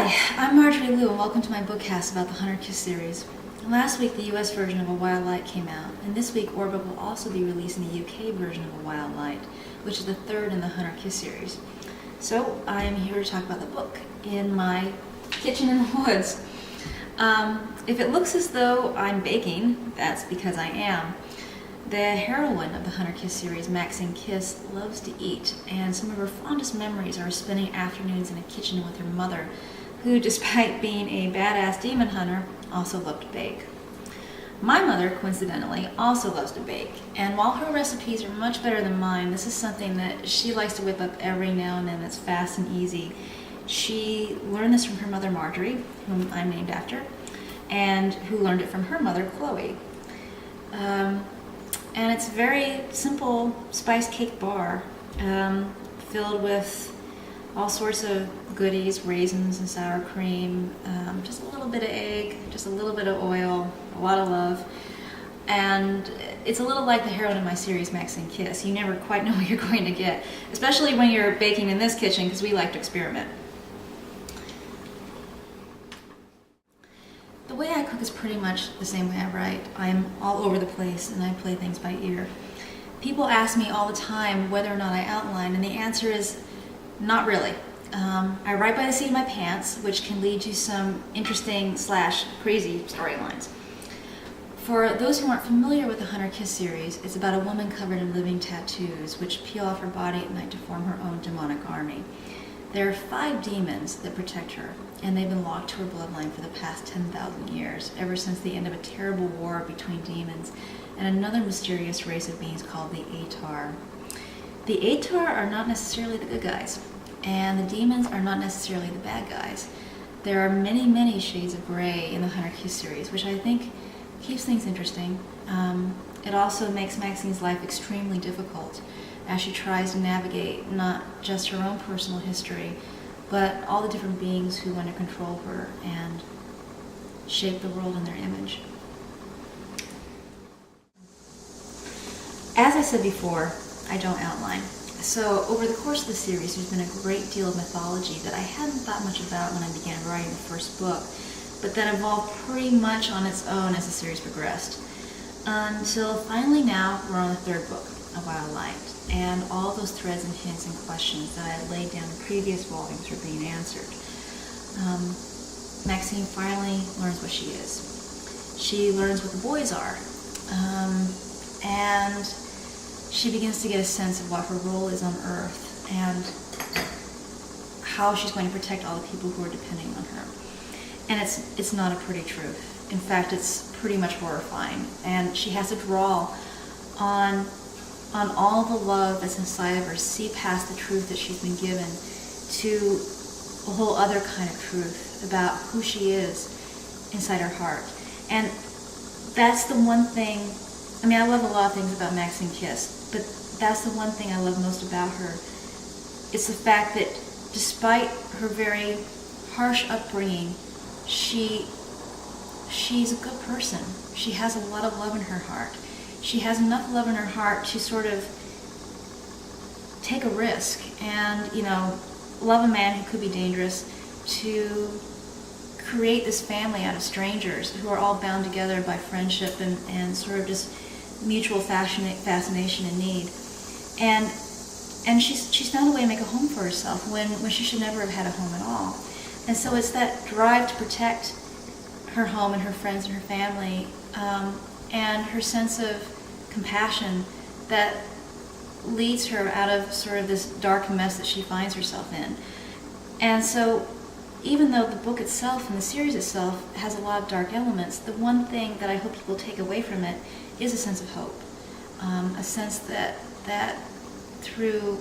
Hi, I'm Marjorie M Liu and welcome to my bookcast about the Hunter Kiss series. Last week the US version of A Wild Light came out, and this week Orbit will also be releasing the UK version of A Wild Light, which is the third in the Hunter Kiss series. So I am here to talk about the book in my kitchen in the woods. If it looks as though I'm baking, that's because I am. The heroine of the Hunter Kiss series, Maxine Kiss, loves to eat, and some of her fondest memories are spending afternoons in a kitchen with her mother, who, despite being a badass demon hunter, also loved to bake. My mother, coincidentally, also loves to bake, and while her recipes are much better than mine, this is something that she likes to whip up every now and then that's fast and easy. She learned this from her mother, Marjorie, whom I'm named after, and who learned it from her mother, Chloe. And it's a very simple spice cake bar filled with all sorts of goodies, raisins and sour cream, just a little bit of egg, just a little bit of oil, a lot of love. And it's a little like the heroine of my series, Maxine Kiss. You never quite know what you're going to get, especially when you're baking in this kitchen, because we like to experiment. The way I cook is pretty much the same way I write. I'm all over the place and I play things by ear. People ask me all the time whether or not I outline, and the answer is not really. I write by the seat of my pants, which can lead to some interesting / crazy storylines. For those who aren't familiar with the Hunter Kiss series, it's about a woman covered in living tattoos which peel off her body at night to form her own demonic army. There are 5 demons that protect her, and they've been locked to her bloodline for the past 10,000 years, ever since the end of a terrible war between demons and another mysterious race of beings called the Atar. The Atar are not necessarily the good guys, and the demons are not necessarily the bad guys. There are many, many shades of gray in the Hunter Kiss series, which I think keeps things interesting. It also makes Maxine's life extremely difficult as she tries to navigate not just her own personal history, but all the different beings who want to control her and shape the world in their image. As I said before, I don't outline. So over the course of the series, there's been a great deal of mythology that I hadn't thought much about when I began writing the first book, but that evolved pretty much on its own as the series progressed. Until finally now, we're on the third book, A Wild Light, and all those threads and hints and questions that I had laid down in previous volumes are being answered. Maxine finally learns what she is. She learns what the boys are, and she begins to get a sense of what her role is on Earth and how she's going to protect all the people who are depending on her. And it's not a pretty truth. In fact, it's pretty much horrifying, and she has to draw on all the love that's inside of her, see past the truth that she's been given to a whole other kind of truth about who she is inside her heart. And that's the one thing, I mean, I love a lot of things about Maxine Kiss, but that's the one thing I love most about her. It's the fact that despite her very harsh upbringing, she's a good person. She has a lot of love in her heart. She has enough love in her heart to sort of take a risk and, love a man who could be dangerous, to create this family out of strangers who are all bound together by friendship and sort of just mutual fascination and need. And she's found a way to make a home for herself when she should never have had a home at all. And so it's that drive to protect her home and her friends and her family, and her sense of compassion that leads her out of sort of this dark mess that she finds herself in. And so even though the book itself and the series itself has a lot of dark elements, the one thing that I hope people take away from it is a sense of hope, a sense that through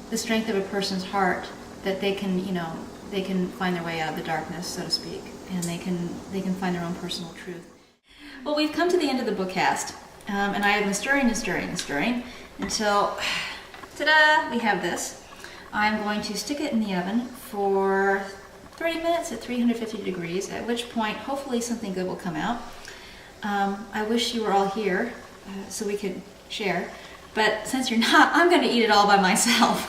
the strength of a person's heart that they can find their way out of the darkness, so to speak, and they can find their own personal truth. Well, we've come to the end of the bookcast, and I have been stirring until, ta-da, we have this. I'm going to stick it in the oven for 30 minutes at 350 degrees, at which point hopefully something good will come out. I wish you were all here so we could share, but since you're not, I'm going to eat it all by myself.